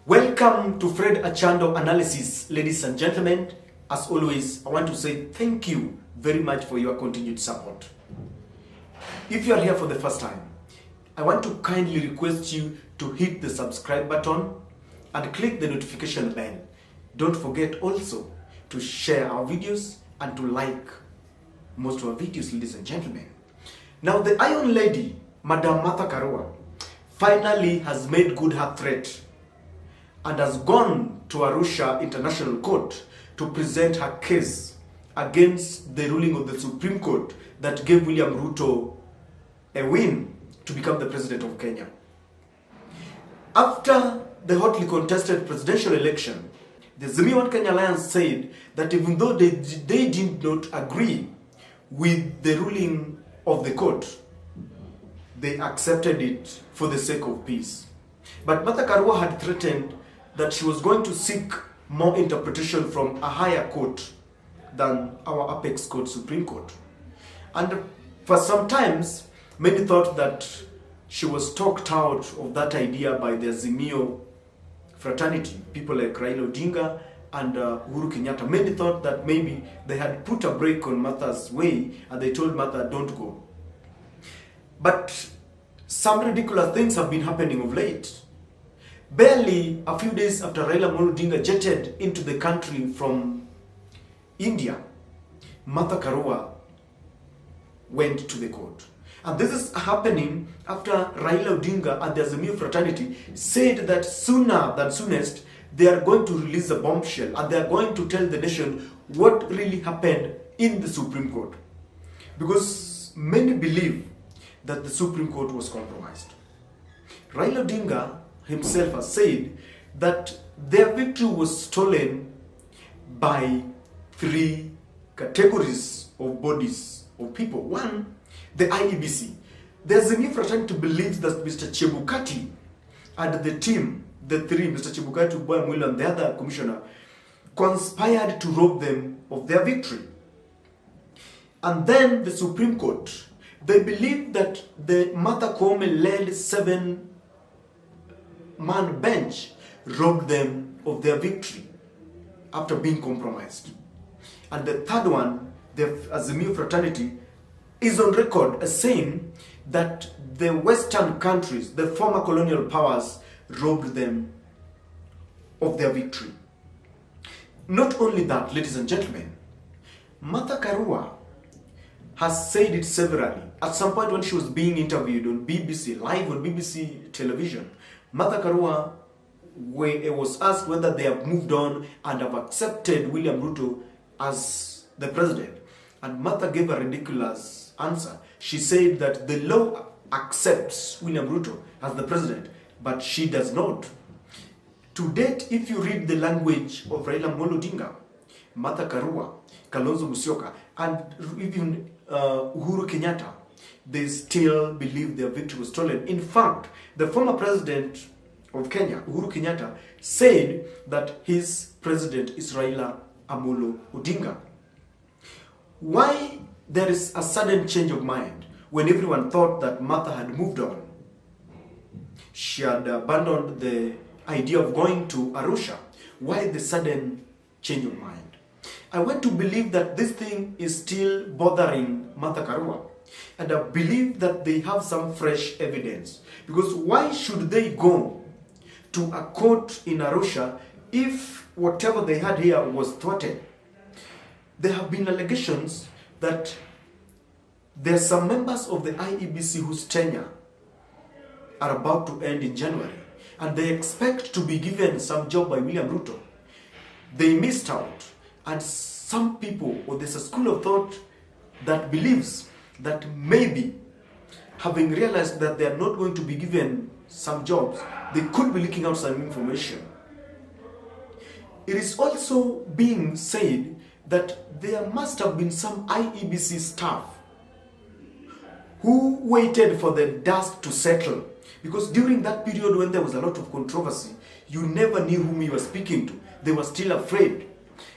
Welcome to Fred Achando Analysis, ladies and gentlemen. As always, I want to say thank you very much for your continued support. If you are here for the first time, I want to kindly request you to hit the subscribe button and click the notification bell. Don't forget also to share our videos and to like most of our videos, ladies and gentlemen. Now, the Iron Lady, Madam Martha Karua, finally has made good her threat and has gone to Arusha International Court to present her case against the ruling of the Supreme Court that gave William Ruto a win to become the president of Kenya. After the hotly contested presidential election, the Azimio One Kenya Alliance said that even though they did not agree with the ruling of the court, they accepted it for the sake of peace. But Martha Karua had threatened that she was going to seek more interpretation from a higher court than our apex court, Supreme Court. And for some times, many thought that she was talked out of that idea by the Azimio fraternity, people like Raila Odinga and Uhuru Kenyatta. Many thought that maybe they had put a brake on Martha's way and they told Martha, don't go. But some ridiculous things have been happening of late. Barely a few days after Raila Odinga jetted into the country from India, Martha Karua went to the court. And this is happening after Raila Odinga and the Azimio fraternity said that sooner than soonest, they are going to release a bombshell and they are going to tell the nation what really happened in the Supreme Court. Because many believe that the Supreme Court was compromised. Raila Odinga himself has said that their victory was stolen by three categories of bodies of people. One, the IEBC. The Azimio fraternity believes that Mr. Chebukati and the team, the three, Mr. Chebukati, Boy Mwilo, and the other commissioner, conspired to rob them of their victory. And then the Supreme Court, they believe that the Martha Koome-led 7-man bench robbed them of their victory after being compromised. And the third one, the Azimio fraternity, is on record as saying that the Western countries, the former colonial powers, robbed them of their victory. Not only that, ladies and gentlemen, Martha Karua has said it severally. At some point when she was being interviewed on BBC, live on BBC television, Martha Karua was asked whether they have moved on and have accepted William Ruto as the president. And Martha gave a ridiculous answer. She said that the law accepts William Ruto as the president, but she does not. To date, if you read the language of Raila Odinga, Martha Karua, Kalonzo Musyoka, and even Uhuru Kenyatta, they still believe their victory was stolen. In fact, the former president of Kenya, Uhuru Kenyatta, said that his president is Raila Amolo Odinga. Why there is a sudden change of mind when everyone thought that Martha had moved on? She had abandoned the idea of going to Arusha. Why the sudden change of mind? I want to believe that this thing is still bothering Martha Karua. And I believe that they have some fresh evidence. Because why should they go to a court in Arusha if whatever they had here was thwarted? There have been allegations that there are some members of the IEBC whose tenure are about to end in January. And they expect to be given some job by William Ruto. They missed out. And some people, or there's a school of thought that believes that maybe, having realized that they are not going to be given some jobs, they could be leaking out some information. It is also being said that there must have been some IEBC staff who waited for the dust to settle. Because during that period when there was a lot of controversy, you never knew whom you were speaking to. They were still afraid.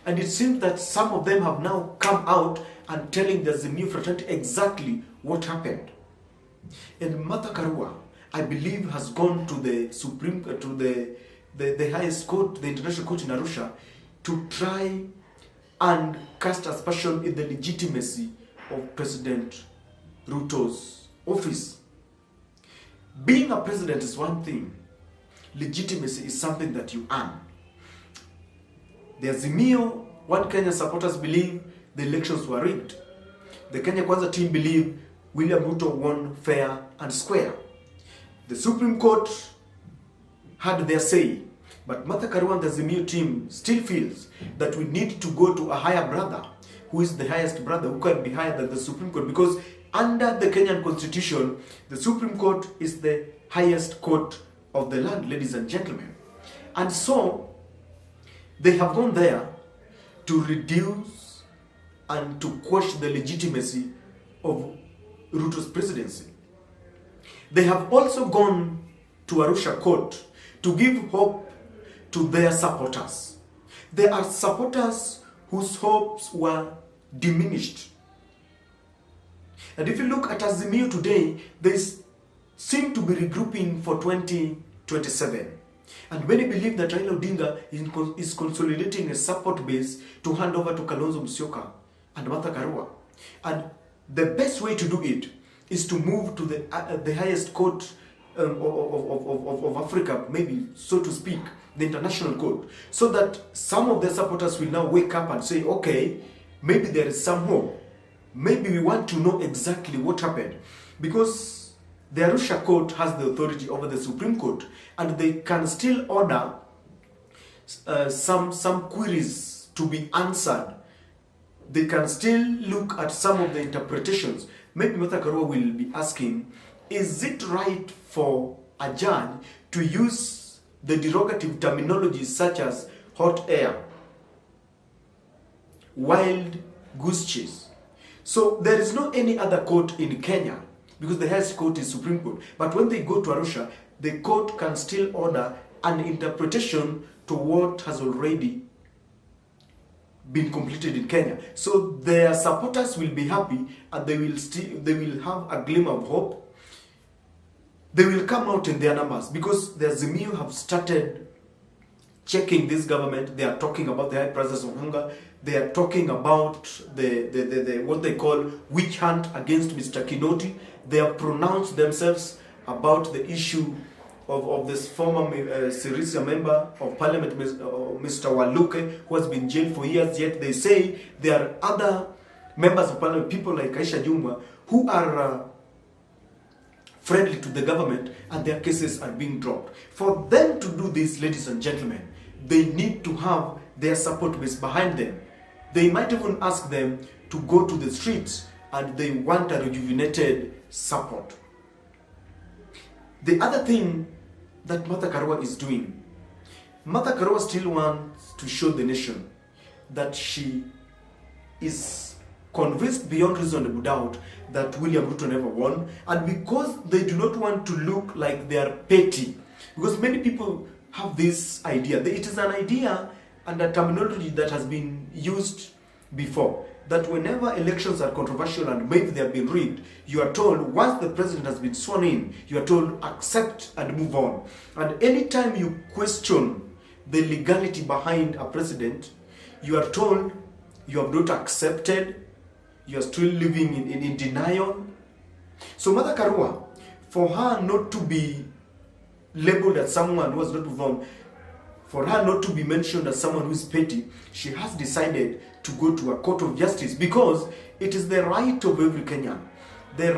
And it seems that some of them have now come out and telling the Azimio fraternity exactly what happened. And Martha Karua, I believe, has gone to the the highest court, the international court in Arusha, to try and cast aspersion in the legitimacy of President Ruto's office. Being a president is one thing. Legitimacy is something that you earn. The Azimio, one Kenya supporters believe the elections were rigged. The Kenya Kwanza team believe William Ruto won fair and square. The Supreme Court had their say, but Martha Karua and the Azimio team still feels that we need to go to a higher brother, who is the highest brother, who can be higher than the Supreme Court, because under the Kenyan Constitution, the Supreme Court is the highest court of the land, ladies and gentlemen. And so, they have gone there to reduce and to quash the legitimacy of Ruto's presidency. They have also gone to Arusha court to give hope to their supporters. There are supporters whose hopes were diminished. And if you look at Azimio today, they seem to be regrouping for 2027. And many believe that Raila Odinga is consolidating a support base to hand over to Kalonzo Musyoka and Martha Karua. And the best way to do it is to move to the highest court of Africa, maybe so to speak, the international court, so that some of their supporters will now wake up and say, okay, maybe there is some hope. Maybe we want to know exactly what happened, because the Arusha court has the authority over the Supreme Court, and they can still order some queries to be answered. They can still look at some of the interpretations. Maybe Martha Karua will be asking, is it right for a judge to use the derogative terminology such as hot air, wild goose chase? So there is no any other court in Kenya, because the highest court is Supreme Court. But when they go to Arusha, the court can still order an interpretation to what has already been completed in Kenya. So their supporters will be happy, and they will have a glimmer of hope. They will come out in their numbers, because the Azimio have started checking this government. They are talking about the high prices of hunger. They are talking about the what they call witch hunt against Mr. Kinoti. They have pronounced themselves about the issue of this former Sirisia member of parliament, Mr. Waluke, who has been jailed for years. Yet they say there are other members of parliament, people like Aisha Jumwa, who are friendly to the government, and their cases are being dropped. For them to do this, ladies and gentlemen, they need to have their support base behind them. They might even ask them to go to the streets, and they want a rejuvenated support. The other thing that Martha Karua is doing, Martha Karua still wants to show the nation that she is convinced beyond reasonable doubt that William Ruto never won, and because they do not want to look like they are petty, because many people have this idea, it is an idea and a terminology that has been used before, that whenever elections are controversial and maybe they have been rigged, you are told, once the president has been sworn in, you are told accept and move on. And anytime you question the legality behind a president, you are told you have not accepted, you are still living in denial. So Martha Karua, for her not to be labeled as someone who has not moved on, for her not to be mentioned as someone who is petty, she has decided to go to a court of justice, because it is the right of every Kenyan. The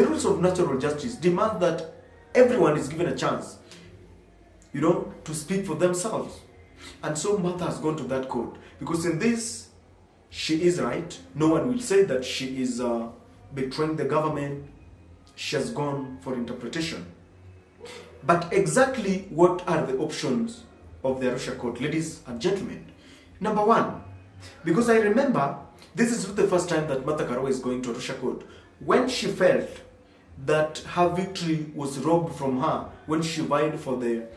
rules of natural justice demand that everyone is given a chance, to speak for themselves. And so Martha has gone to that court, because in this, she is right. No one will say that she is betraying the government. She has gone for interpretation. But exactly what are the options of the Arusha court, ladies and gentlemen? Number one, because I remember this is not the first time that Martha Karua is going to Arusha court. When she felt that her victory was robbed from her, when she vied for the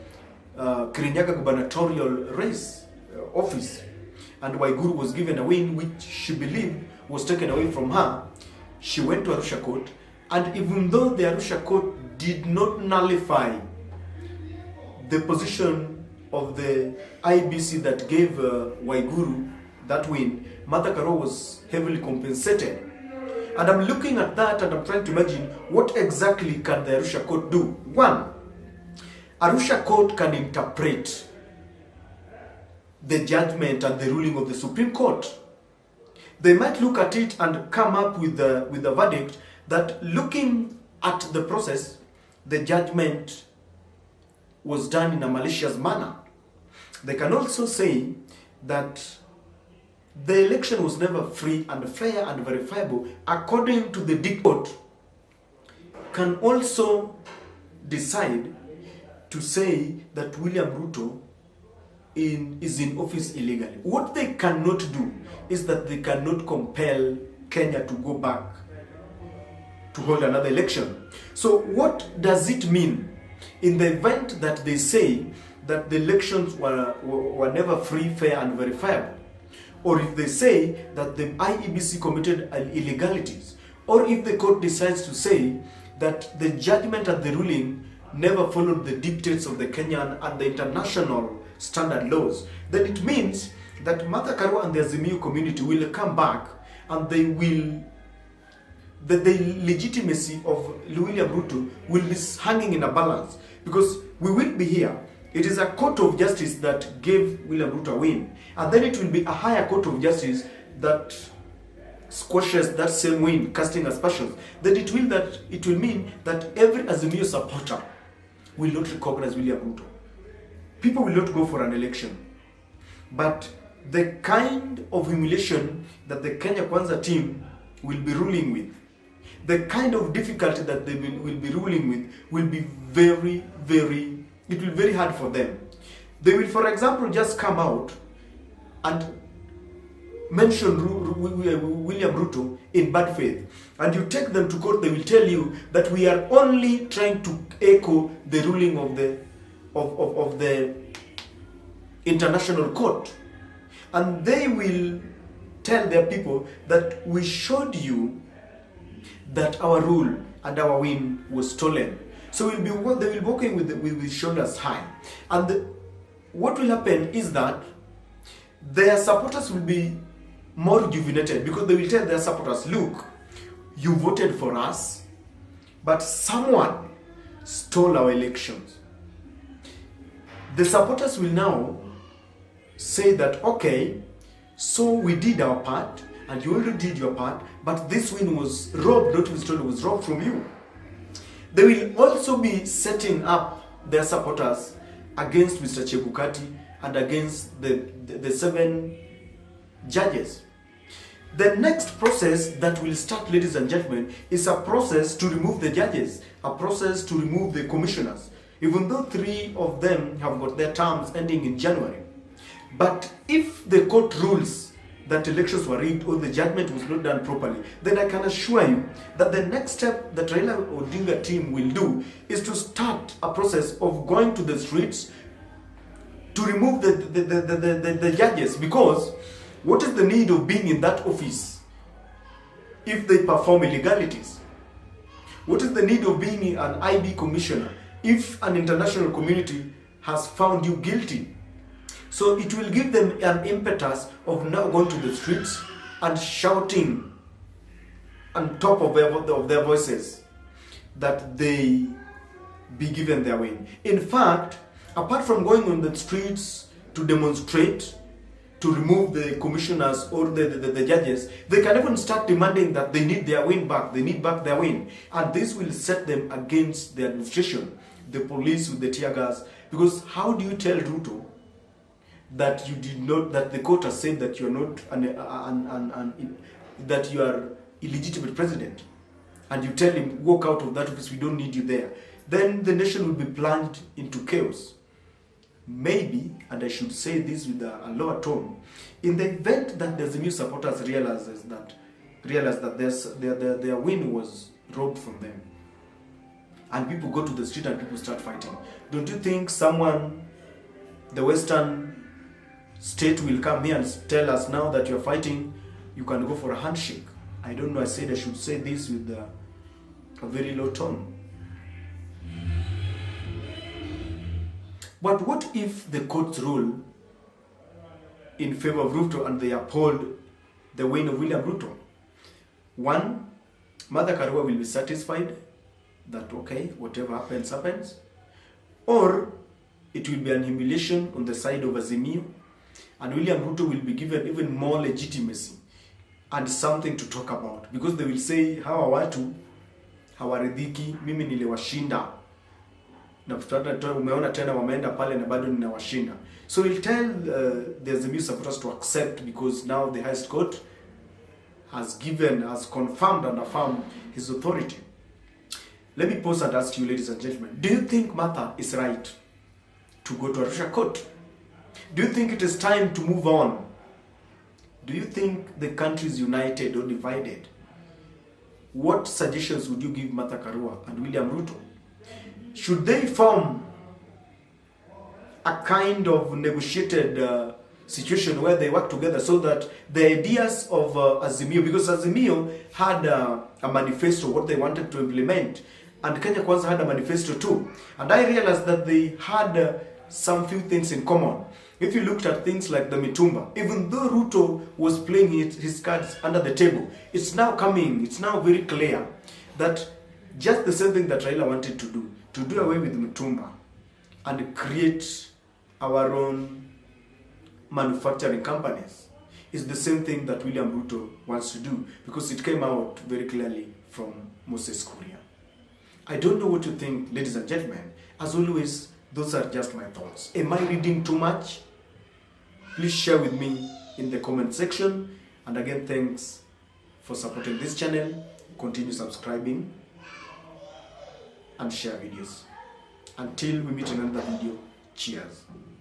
Kirinyaga gubernatorial race office, and Waiguru was given a win which she believed was taken away from her, she went to Arusha court, and even though the Arusha court did not nullify the position of the IBC that gave Waiguru that win, Martha Karua was heavily compensated. And I'm looking at that and I'm trying to imagine what exactly can the Arusha court do. One, Arusha court can interpret the judgment and the ruling of the Supreme Court. They might look at it and come up with the verdict that, looking at the process, the judgment was done in a malicious manner. They can also say that the election was never free and fair and verifiable according to the court. Can also decide to say that William Ruto is in office illegally. What they cannot do is that they cannot compel Kenya to go back to hold another election. So what does it mean in the event that they say that the elections were never free, fair and verifiable? Or if they say that the IEBC committed illegalities? Or if the court decides to say that the judgment and the ruling never followed the dictates of the Kenyan and the international standard laws, then it means that Martha Karua and the Azimio community will come back and they will, the legitimacy of William Ruto will be hanging in a balance, because we will be here. It is a court of justice that gave William Ruto a win, and then it will be a higher court of justice that squashes that same win, casting aspersions. Then it will mean that every Azimio supporter will not recognize William Ruto. People will not go for an election. But the kind of humiliation that the Kenya Kwanza team will be ruling with, the kind of difficulty that they will be ruling with, will be very, it will be very hard for them. They will, for example, just come out and mention William Ruto in bad faith. And you take them to court, they will tell you that we are only trying to echo the ruling of the international court. And they will tell their people that we showed you that our rule and our win was stolen. So they will be walking with shoulders high. And what will happen is that their supporters will be more rejuvenated, because they will tell their supporters, look, you voted for us, but someone stole our elections. The supporters will now say that, okay, so we did our part, and you already did your part, but this win was robbed, not stolen, was robbed from you. They will also be setting up their supporters against Mr. Chebukati and against the 7 judges. The next process that will start, ladies and gentlemen, is a process to remove the judges, a process to remove the commissioners, even though 3 of them have got their terms ending in January. But if the court rules that elections were rigged or the judgment was not done properly, then I can assure you that the next step that Raila Odinga team will do is to start a process of going to the streets to remove the judges. Because what is the need of being in that office if they perform illegalities? What is the need of being an IB commissioner if an international community has found you guilty? So it will give them an impetus of now going to the streets and shouting on top of their voices that they be given their win. In fact, apart from going on the streets to demonstrate, to remove the commissioners or the judges, they can even start demanding that they need their win back, they need back their win. And this will set them against the administration, the police with the tear gas. Because how do you tell Ruto that you did not, that the court has said that you are not that you are illegitimate president, and you tell him, walk out of that office, we don't need you there? Then the nation will be plunged into chaos. Maybe, and I should say this with a lower tone, in the event that the new supporters realize that their win was robbed from them, and people go to the street and people start fighting, don't you think someone, the Western state, will come here and tell us, now that you're fighting, you can go for a handshake? I don't know, I said I should say this with a very low tone. But what if the courts rule in favor of Ruto and they uphold the win of William Ruto? One, Mother Karua will be satisfied that, okay, whatever happens, happens. Or it will be an humiliation on the side of Azimio, and William Ruto will be given even more legitimacy and something to talk about, because they will say, hawa watu hawaridhiki, mimi niliwashinda na umeona tena wameenda pale na bado ninawashinda. So we'll tell the Azimio supporters to accept, because now the highest court has confirmed and affirmed his authority. Let me pause and ask you, ladies and gentlemen, do you think Martha is right to go to Arusha court? Do you think it is time to move on? Do you think the country is united or divided? What suggestions would you give Martha Karua and William Ruto? Should they form a kind of negotiated situation where they work together, so that the ideas of Azimio, because Azimio had a manifesto, what they wanted to implement, and Kenya Kwanza had a manifesto too, and I realized that they had some few things in common. If you looked at things like the Mitumba, even though Ruto was playing his cards under the table, it's now very clear that just the same thing that Raila wanted to do away with Mitumba and create our own manufacturing companies, is the same thing that William Ruto wants to do, because it came out very clearly from Moses Kuria. I don't know what you think, ladies and gentlemen. As always, those are just my thoughts. Am I reading too much? Please share with me in the comment section. And again, thanks for supporting this channel. Continue subscribing and share videos. Until we meet in another video, cheers.